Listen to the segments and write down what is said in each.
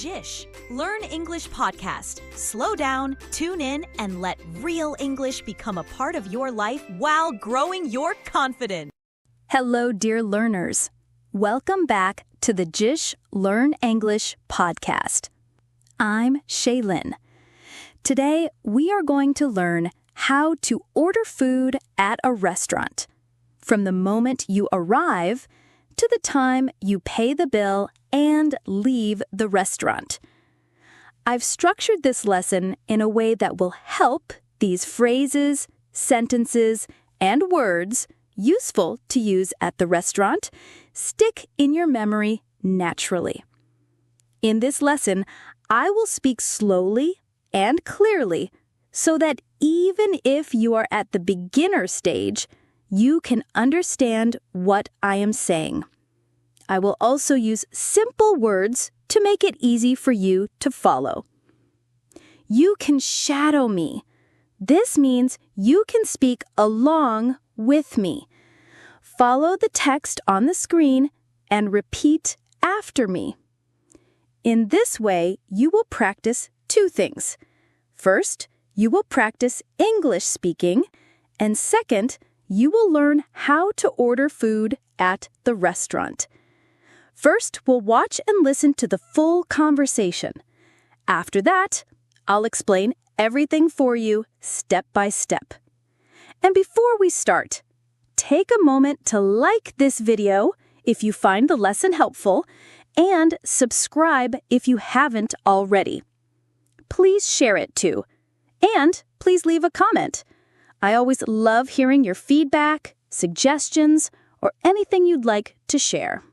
Jish, Learn English podcast. Slow down, tune in, and let real English become a part of your life while growing your confidence. Hello, dear learners. Welcome back to the Jish Learn English podcast. I'm Shaylin. Today, we are going to learn how to order food at a restaurant. From the moment you arrive to the time you pay the bill and leave the restaurant. I've structured this lesson in a way that will help these phrases, sentences, and words useful to use at the restaurant stick in your memory naturally. In this lesson, I will speak slowly and clearly so that even if you are at the beginner stage, you can understand what I am saying. I will also use simple words to make it easy for you to follow. You can shadow me. This means you can speak along with me. Follow the text on the screen and repeat after me. In this way, you will practice two things. First, you will practice English speaking, and second, you will learn how to order food at the restaurant. First, we'll watch and listen to the full conversation. After that, I'll explain everything for you step by step. And before we start, take a moment to like this video if you find the lesson helpful, and subscribe if you haven't already. Please share it too. And please leave a comment. I always love hearing your feedback, suggestions, or anything you'd like to share.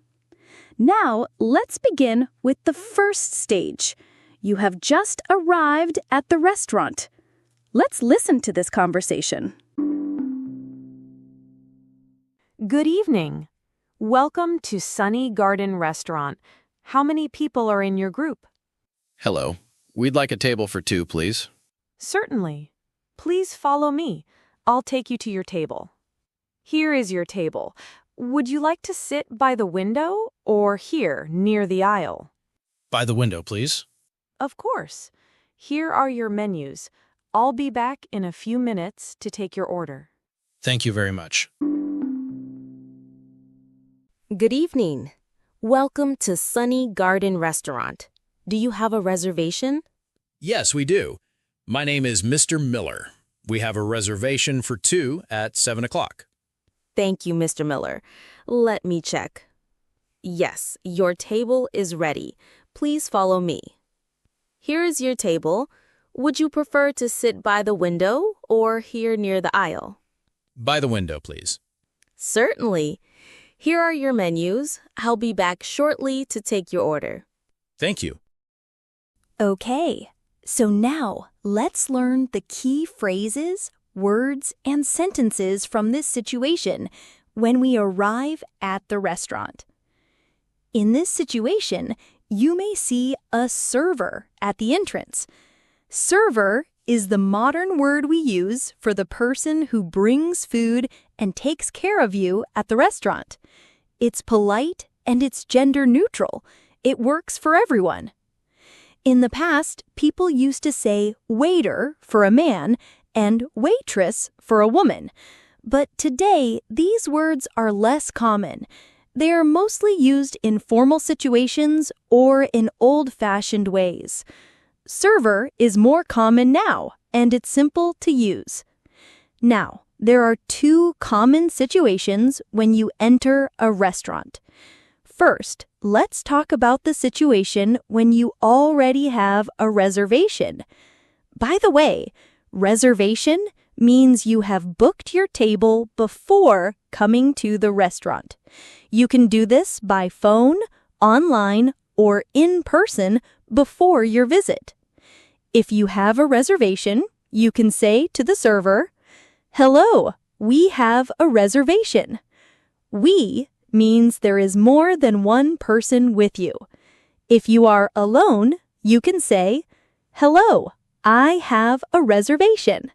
Now, let's begin with the first stage. You have just arrived at the restaurant. Let's listen to this conversation. Good evening. Welcome to Sunny Garden Restaurant. How many people are in your group? Hello. We'd like a table for two, please. Certainly. Please follow me. I'll take you to your table. Here is your table. Would you like to sit by the window or here, near the aisle? By the window, please. Of course. Here are your menus. I'll be back in a few minutes to take your order. Thank you very much. Good evening. Welcome to Sunny Garden Restaurant. Do you have a reservation? Yes, we do. My name is Mr. Miller. We have a reservation for two at 7 o'clock. Thank you, Mr. Miller. Let me check. Yes, your table is ready. Please follow me. Here is your table. Would you prefer to sit by the window or here near the aisle? By the window, please. Certainly. Here are your menus. I'll be back shortly to take your order. Thank you. Okay, so now let's learn the key phrases, words, and sentences from this situation when we arrive at the restaurant. In this situation, you may see a server at the entrance. Server is the modern word we use for the person who brings food and takes care of you at the restaurant. It's polite and it's gender neutral. It works for everyone. In the past, people used to say waiter for a man and waitress for a woman. But today, these words are less common. They are mostly used in formal situations or in old-fashioned ways. Server is more common now, and it's simple to use. Now, there are two common situations when you enter a restaurant. First, let's talk about the situation when you already have a reservation. By the way, reservation means you have booked your table before coming to the restaurant. You can do this by phone, online, or in person before your visit. If you have a reservation, you can say to the server, "Hello, we have a reservation." We means there is more than one person with you. If you are alone, you can say, "Hello, I have a reservation."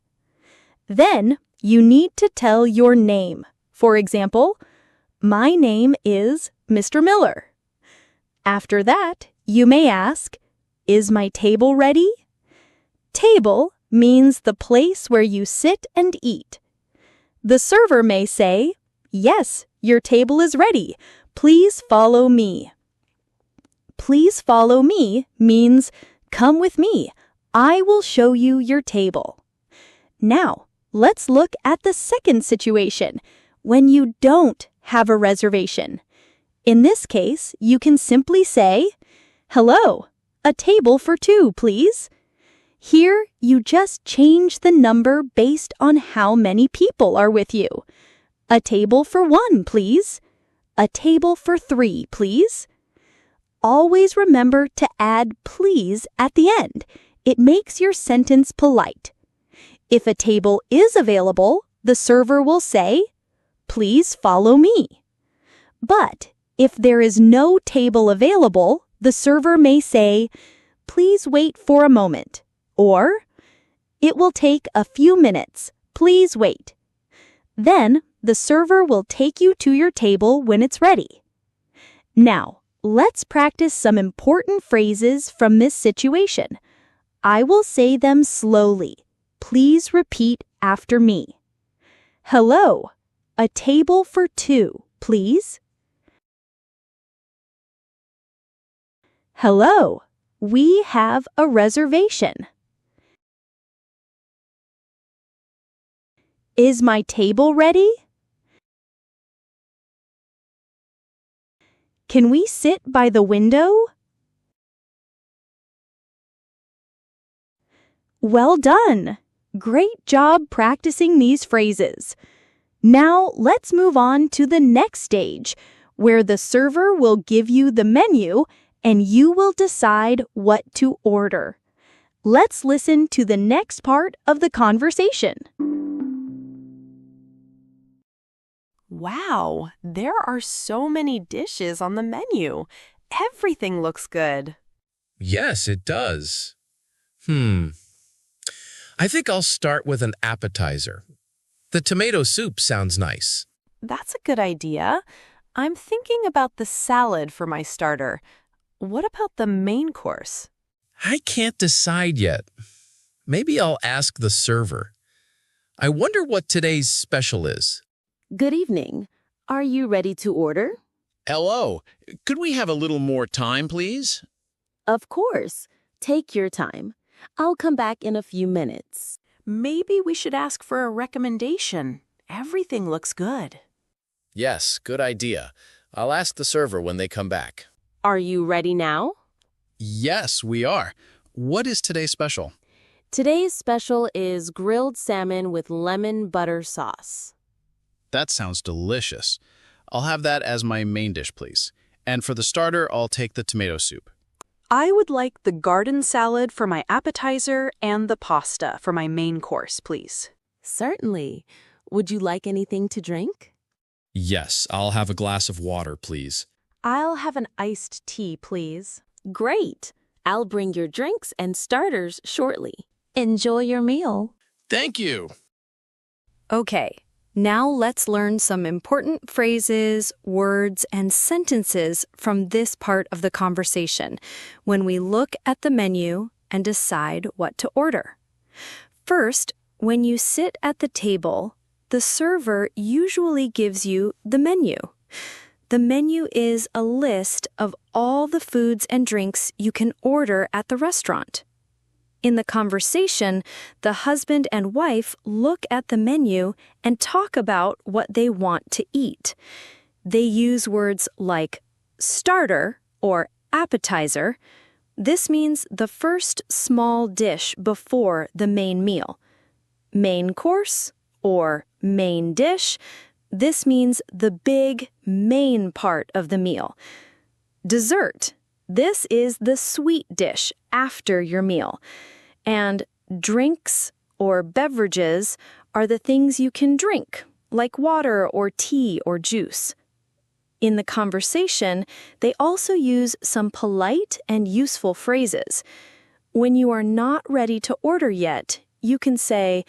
Then you need to tell your name. For example, "My name is Mr. Miller." After that, you may ask, Is my table ready? Table means the place where you sit and eat. The server may say, Yes, your table is ready. Please follow me. Please follow me means come with me. I will show you your table. Now, let's look at the second situation, when you don't have a reservation. In this case, you can simply say, Hello, a table for two, please. Here, you just change the number based on how many people are with you. A table for one, please. A table for three, please. Always remember to add please at the end. It makes your sentence polite. If a table is available, the server will say, Please follow me. But if there is no table available, the server may say, Please wait for a moment. Or, It will take a few minutes. Please wait. Then, the server will take you to your table when it's ready. Now, let's practice some important phrases from this situation. I will say them slowly. Please repeat after me. Hello, a table for two, please. Hello, we have a reservation. Is my table ready? Can we sit by the window? Well done! Great job practicing these phrases. Now let's move on to the next stage, where the server will give you the menu and you will decide what to order. Let's listen to the next part of the conversation. Wow, there are so many dishes on the menu. Everything looks good. Yes, it does. I think I'll start with an appetizer. The tomato soup sounds nice. That's a good idea. I'm thinking about the salad for my starter. What about the main course? I can't decide yet. Maybe I'll ask the server. I wonder what today's special is. Good evening. Are you ready to order? Hello. Could we have a little more time, please? Of course. Take your time. I'll come back in a few minutes. Maybe we should ask for a recommendation. Everything looks good. Yes, good idea. I'll ask the server when they come back. Are you ready now? Yes, we are. What is today's special? Today's special is grilled salmon with lemon butter sauce. That sounds delicious. I'll have that as my main dish, please. And for the starter, I'll take the tomato soup. I would like the garden salad for my appetizer and the pasta for my main course, please. Certainly. Would you like anything to drink? Yes, I'll have a glass of water, please. I'll have an iced tea, please. Great. I'll bring your drinks and starters shortly. Enjoy your meal. Thank you. Okay, now let's learn some important phrases, words, and sentences from this part of the conversation when we look at the menu and decide what to order. First, when you sit at the table, the server usually gives you the menu. The menu is a list of all the foods and drinks you can order at the restaurant. In the conversation, the husband and wife look at the menu and talk about what they want to eat. They use words like starter or appetizer. This means the first small dish before the main meal. Main course or main dish. This means the big main part of the meal. Dessert. This is the sweet dish after your meal. And drinks or beverages are the things you can drink, like water or tea or juice. In the conversation, they also use some polite and useful phrases. When you are not ready to order yet, you can say,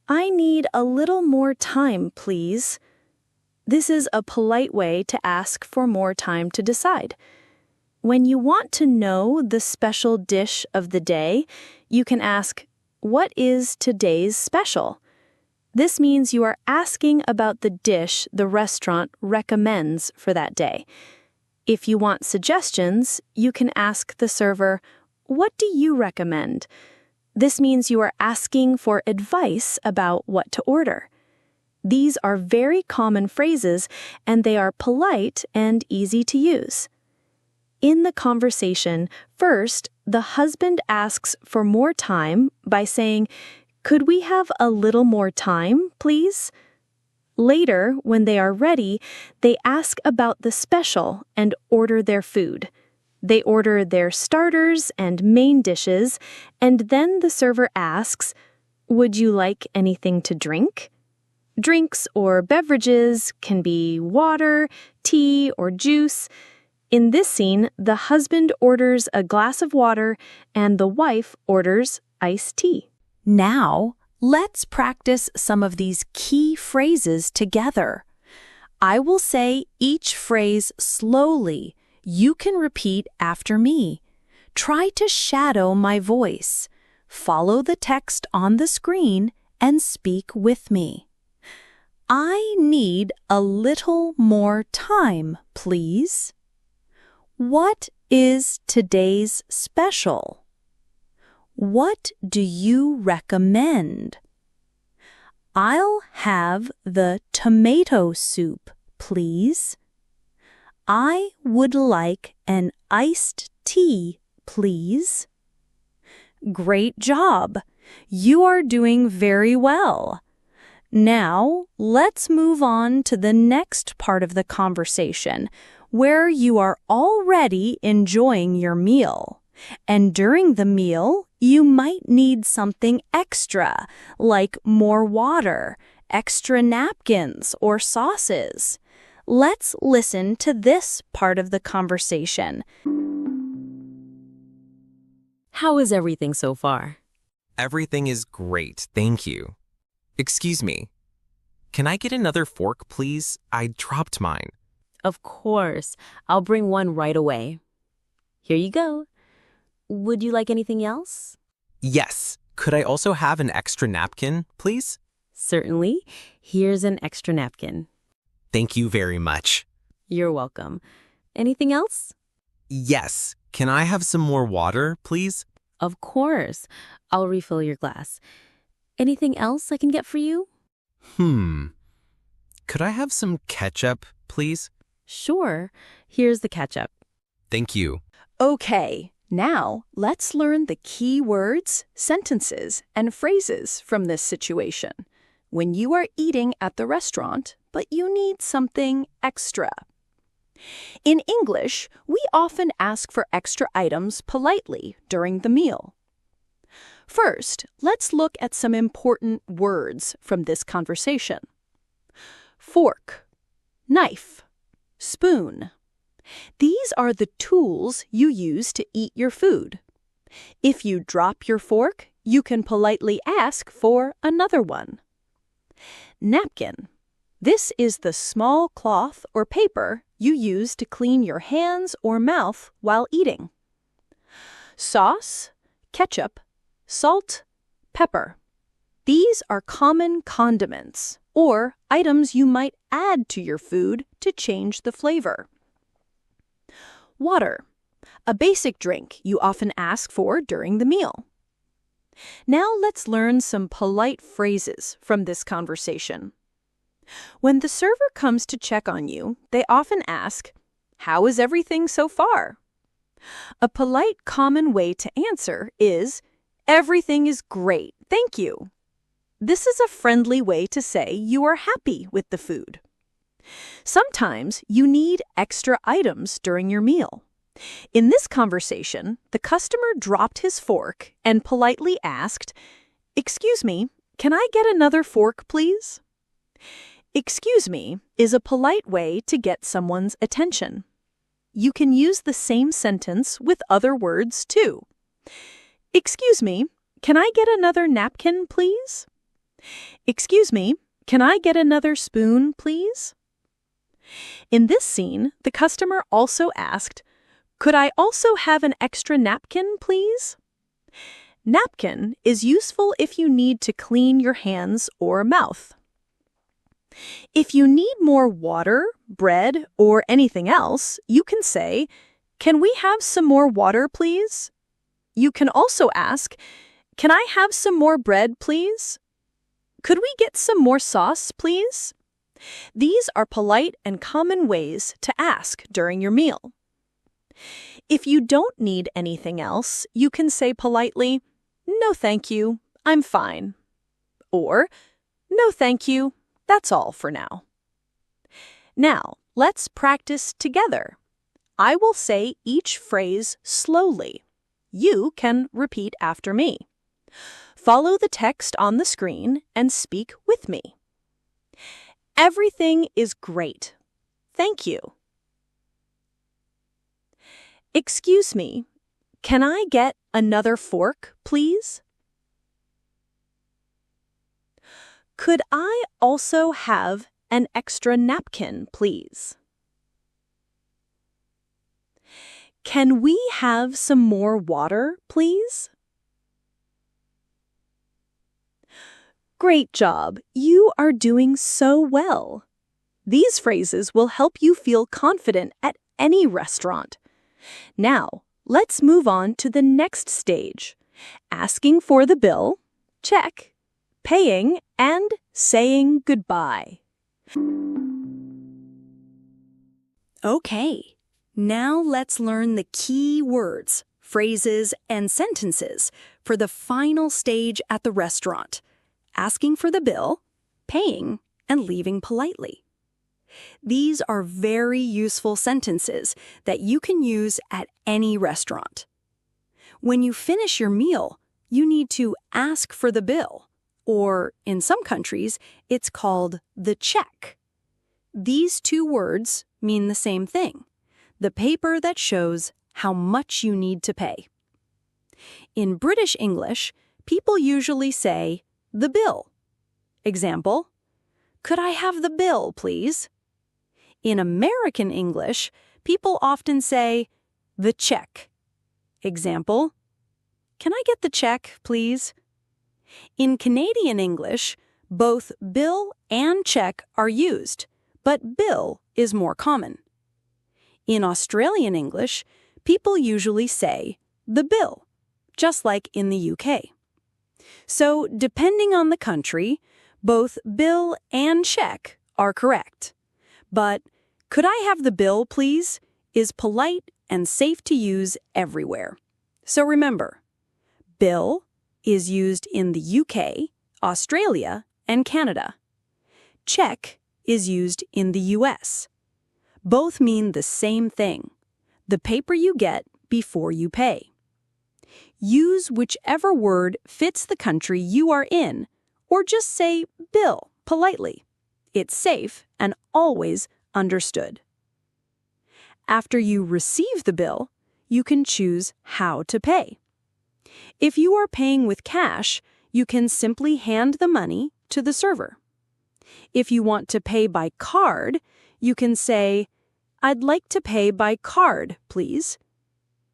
"I need a little more time, please." This is a polite way to ask for more time to decide. When you want to know the special dish of the day, you can ask, "What is today's special?" This means you are asking about the dish the restaurant recommends for that day. If you want suggestions, you can ask the server, "What do you recommend?" This means you are asking for advice about what to order. These are very common phrases, and they are polite and easy to use. In the conversation, first, the husband asks for more time by saying, "Could we have a little more time, please?" Later, when they are ready, they ask about the special and order their food. They order their starters and main dishes, and then the server asks, "Would you like anything to drink?" Drinks or beverages can be water, tea, or juice. In this scene, the husband orders a glass of water and the wife orders iced tea. Now, let's practice some of these key phrases together. I will say each phrase slowly. You can repeat after me. Try to shadow my voice. Follow the text on the screen and speak with me. I need a little more time, please. What is today's special? What do you recommend? I'll have the tomato soup, please. I would like an iced tea, please. Great job! You are doing very well. Now, let's move on to the next part of the conversation, where you are already enjoying your meal. And during the meal, you might need something extra, like more water, extra napkins, or sauces. Let's listen to this part of the conversation. How is everything so far? Everything is great, thank you. Excuse me. Can I get another fork, please? I dropped mine. Of course. I'll bring one right away. Here you go. Would you like anything else? Yes. Could I also have an extra napkin, please? Certainly. Here's an extra napkin. Thank you very much. You're welcome. Anything else? Yes. Can I have some more water, please? Of course. I'll refill your glass. Anything else I can get for you? Could I have some ketchup, please? Sure. Here's the ketchup. Thank you. Okay, now let's learn the key words, sentences, and phrases from this situation. When you are eating at the restaurant, but you need something extra. In English, we often ask for extra items politely during the meal. First, let's look at some important words from this conversation. Fork, knife, spoon. These are the tools you use to eat your food. If you drop your fork, you can politely ask for another one. Napkin. This is the small cloth or paper you use to clean your hands or mouth while eating. Sauce, ketchup, salt, pepper. These are common condiments or items you might add to your food to change the flavor. Water, a basic drink you often ask for during the meal. Now let's learn some polite phrases from this conversation. When the server comes to check on you, they often ask, "How is everything so far?" A polite common way to answer is, "Everything is great, thank you." This is a friendly way to say you are happy with the food. Sometimes you need extra items during your meal. In this conversation, the customer dropped his fork and politely asked, "Excuse me, can I get another fork, please?" Excuse me is a polite way to get someone's attention. You can use the same sentence with other words too. Excuse me, can I get another napkin, please? Excuse me, can I get another spoon, please? In this scene, the customer also asked, Could I also have an extra napkin, please? Napkin is useful if you need to clean your hands or mouth. If you need more water, bread, or anything else, you can say, "Can we have some more water, please?" You can also ask, "Can I have some more bread, please?" "Could we get some more sauce, please?" These are polite and common ways to ask during your meal. If you don't need anything else, you can say politely, "No, thank you, I'm fine." Or, "No, thank you, that's all for now." Now, let's practice together. I will say each phrase slowly. You can repeat after me. Follow the text on the screen and speak with me. Everything is great. Thank you. Excuse me, can I get another fork, please? Could I also have an extra napkin, please? Can we have some more water, please? Great job! You are doing so well. These phrases will help you feel confident at any restaurant. Now, let's move on to the next stage. Asking for the bill, check, paying, and saying goodbye. Okay, now let's learn the key words, phrases, and sentences for the final stage at the restaurant. Asking for the bill, paying, and leaving politely. These are very useful sentences that you can use at any restaurant. When you finish your meal, you need to ask for the bill, or in some countries, it's called the check. These two words mean the same thing, the paper that shows how much you need to pay. In British English, people usually say, "the bill." Example, "Could I have the bill, please?" In American English, people often say, "the check." Example, "Can I get the check, please?" In Canadian English, both bill and check are used, but bill is more common. In Australian English, people usually say, "the bill," just like in the UK. So, depending on the country, both bill and check are correct. But "could I have the bill, please?" is polite and safe to use everywhere. So remember, bill is used in the UK, Australia, and Canada. Check is used in the US. Both mean the same thing, the paper you get before you pay. Use whichever word fits the country you are in, or just say bill politely. It's safe and always understood. After you receive the bill, you can choose how to pay. If you are paying with cash, you can simply hand the money to the server. If you want to pay by card, you can say, "I'd like to pay by card, please."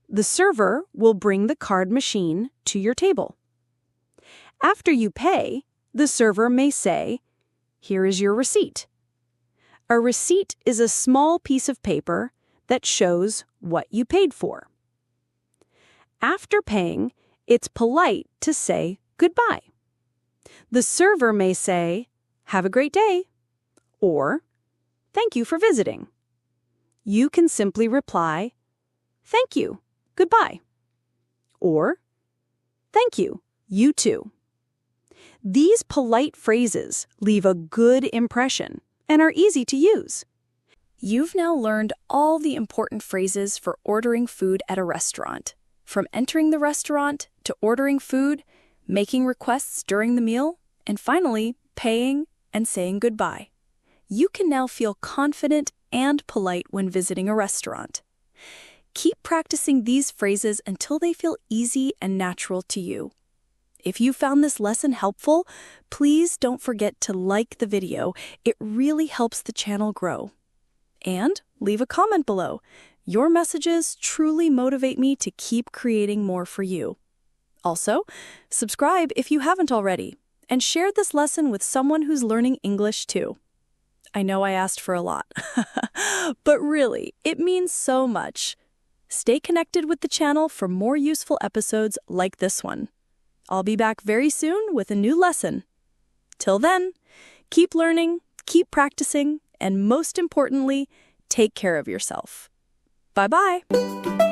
The server will bring the card machine to your table. After you pay, the server may say, "Here is your receipt." A receipt is a small piece of paper that shows what you paid for. After paying, it's polite to say goodbye. The server may say, "Have a great day," or "Thank you for visiting." You can simply reply, "Thank you, goodbye," or "Thank you, you too." These polite phrases leave a good impression and are easy to use. You've now learned all the important phrases for ordering food at a restaurant. From entering the restaurant to ordering food, making requests during the meal, and finally, paying and saying goodbye. You can now feel confident and polite when visiting a restaurant. Keep practicing these phrases until they feel easy and natural to you. If you found this lesson helpful, please don't forget to like the video. It really helps the channel grow. And leave a comment below. Your messages truly motivate me to keep creating more for you. Also, subscribe if you haven't already, and share this lesson with someone who's learning English too. I know I asked for a lot, but really, it means so much. Stay connected with the channel for more useful episodes like this one. I'll be back very soon with a new lesson. Till then, keep learning, keep practicing, and most importantly, take care of yourself. Bye-bye.